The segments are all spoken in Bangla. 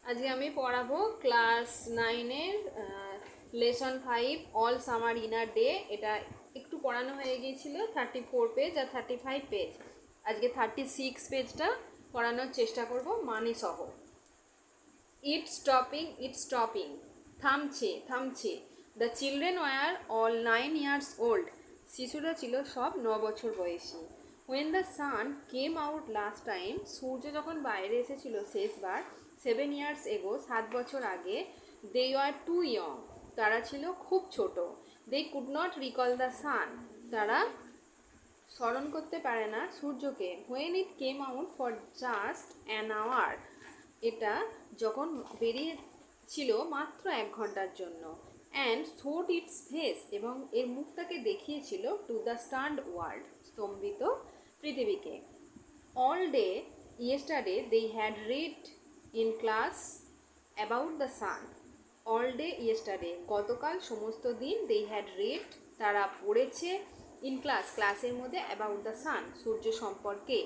আজকে আমি পড়াবো ক্লাস 9-এর lesson 5 all summer in a day. এটা একটু পড়ানো হয়ে গিয়েছিল 34 পেজ আর 35 পেজ। আজকে 36 পেজটা পড়ানোর চেষ্টা করব মানি সহ। ইটস স্টপিং, থামছে থামছে। The children were all 9 years old, শিশুরা ছিল সব 9 বছর বয়সী। When the sun came out last time, সূর্য যখন বাইরে এসেছিল শেষবার 7 years এগো, 7 বছর আগে। দে আর টু ইয়ং, তারা ছিল খুব ছোট। They could not recall the sun, তারা স্মরণ করতে পারে না সূর্যকে। When it came out for just an hour, এটা যখন বেরিয়েছিল মাত্র 1 ঘন্টার জন্য। অ্যান্ড থোট ইটস ফেস, এবং এর মুখটাকে দেখিয়েছিল টু দ্য স্টান্ড ওয়ার্ল্ড, স্তম্ভিত পৃথিবীকে। All day yesterday they had read in class about the sun. All day yesterday, গতকাল সমস্ত দিন। দে হ্যাড রিড, তারা পড়েছে। ইন ক্লাস, ক্লাসের মধ্যে। অ্যাবাউট দ্য সান, সূর্য সম্পর্কে।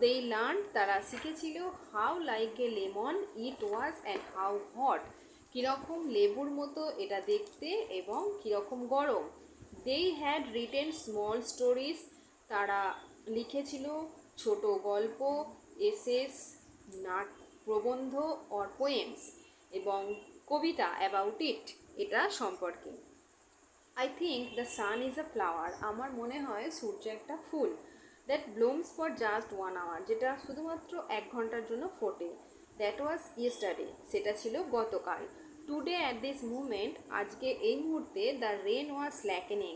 দে লার্ন, তারা শিখেছিল। How like a lemon it was and how hot, কীরকম লেবুর মতো এটা দেখতে এবং কীরকম গরম। They had written small stories, তারা লিখেছিল ছোট গল্প, এসেস, প্রবন্ধ অর পোয়েমস, এবং কবিতা। অ্যাবাউট ইট, এটা সম্পর্কে। I think the sun is a flower, আমার মনে হয় সূর্য একটা ফুল। That blooms for just 1 hour, যেটা শুধুমাত্র 1 ঘন্টার জন্য ফোটে। দ্যাট ওয়াজ ইয়েস্টারডে, সেটা ছিল গতকাল। টুডে অ্যাট দিস মুমেন্ট, আজকে এই মুহূর্তে। দ্য রেন ওয়াজ স্ল্যাকেনিং,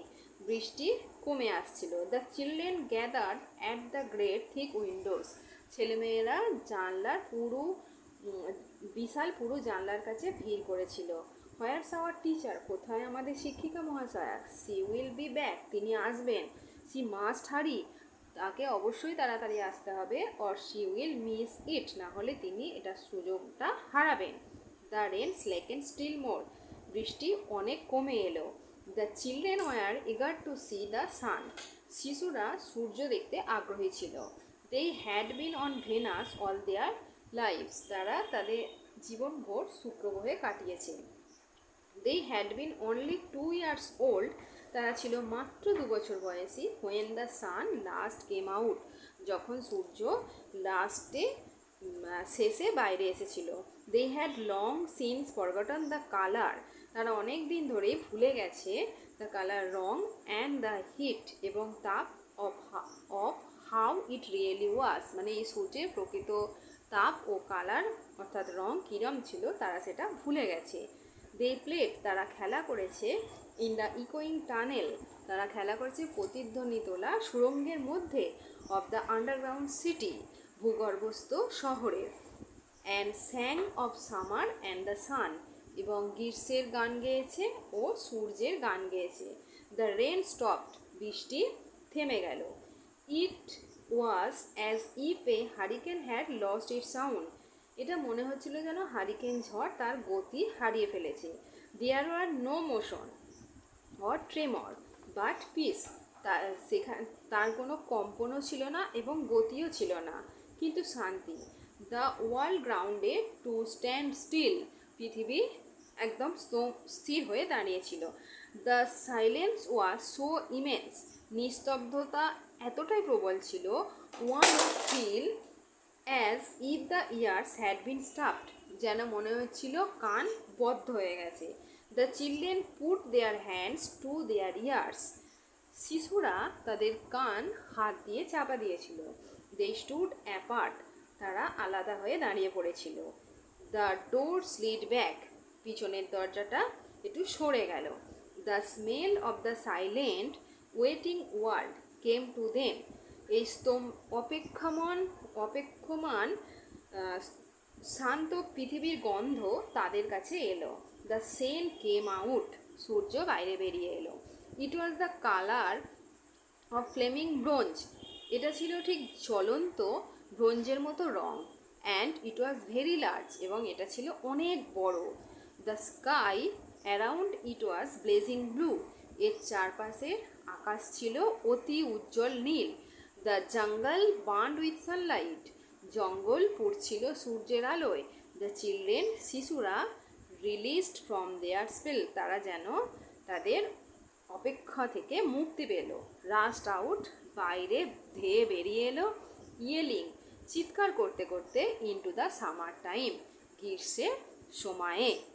বৃষ্টি কমে আসছিল। The children gather at the great thick Windows, ছেলেমেয়েরা জানলার বিশাল পুরো জানলার কাছে ভিড় করেছিল। হোয়ারস আওয়ার টিচার, কোথায় আমাদের শিক্ষিকা মহাশয়া? সি উইল বি ব্যাক, তিনি আসবেন। সি মাস্ট হারি, তাকে অবশ্যই তাড়াতাড়ি আসতে হবে। Or she will miss it, না হলে তিনি এটা সুযোগটা হারাবেন। The rain slackened still more, বৃষ্টি অনেক কমে এলো। The children were eager to see the sun, শিশুরা সূর্য দেখতে আগ্রহী ছিল। They had been on Venus all their lives, তারা তাদের জীবনভর শুক্রগ্রহে কাটিয়েছে। They had been only 2 years old, তারা ছিল মাত্র 2 বছর বয়সী। When the sun last came out, যখন সূর্য লাস্টে শেষে বাইরে এসেছিল। They had long since forgotten the colour, তারা অনেক দিন ধরেই ভুলে গেছে দ্য কালার, রং, অ্যান্ড দ্য হিট, এবং তাপ, of of how it really was, মানে এই সূর্যের প্রকৃত তাপ ও কালার অর্থাৎ রং কীরম ছিল তারা সেটা ভুলে গেছে। দে প্লেড, তারা খেলা করেছে। ইন দ্য ইকোয়িং টানেল, তারা খেলা করেছে প্রতিধ্বনি তোলা সুড়ঙ্গের মধ্যে। অফ দ্য আন্ডারগ্রাউন্ড সিটি, ভূগর্ভস্থ শহরে। And স্যাং of summer and the sun, এবং গ্রীষ্মের গান গেয়েছে ও সূর্যের গান গেয়েছে। দ্য রেন স্টপড, বৃষ্টি থেমে গেল। It was as if a hurricane had lost it sound, এটা মনে হচ্ছিল যেন হারিকেন ঝড় তার গতি হারিয়ে ফেলেছে। There were no motion or tremor but peace, তার কোনো কম্পনও ছিল না এবং গতিও ছিল না, কিন্তু শান্তি। The world ground to stand still, পৃথিবী একদম স্থির হয়ে দাঁড়িয়েছিল। The silence was so immense, নিস্তব্ধতা এতটাই প্রবল ছিল। One would feel as if the ears had been stuffed, যেন মনে হচ্ছিল কান বদ্ধ হয়ে গেছে। The children put their hands to their ears, শিশুরা তাদের কান হাত দিয়ে চাপা দিয়েছিল। দে স্টুড অ্যাপার্ট, তারা আলাদা হয়ে দাঁড়িয়ে পড়েছিল। দ্য ডোর স্লিড ব্যাক, পিছনের দরজাটা একটু সরে গেল। The smell of the silent waiting world came to them, এই অপেক্ষমান শান্ত পৃথিবীর গন্ধ তাদের কাছে এলো। দ্য সেন কেম আউট, সূর্য বাইরে বেরিয়ে এলো। It was the colour of flaming bronze, এটা ছিল ঠিক জ্বলন্ত ব্রোঞ্জের মতো রং। And it was very large, এবং এটা ছিল অনেক বড়। The sky around it was blazing blue, এর চারপাশের আকাশ ছিল অতি উজ্জ্বল নীল। দ্য জঙ্গল বার্নড উইথ সানলাইট, জঙ্গল পুড়ছিল সূর্যের আলোয়। দ্য চিলড্রেন, শিশুরা, রিলিজড ফ্রম দেয়ার স্পেল, তারা যেন তাদের অপেক্ষা থেকে মুক্তি পেল। রাস্ট আউট, বাইরে ধেয়ে বেরিয়ে এলো। ইয়েলিং, চিৎকার করতে করতে, ইনটু দ্য সামার টাইম, গ্রীষ্মের সময়ে।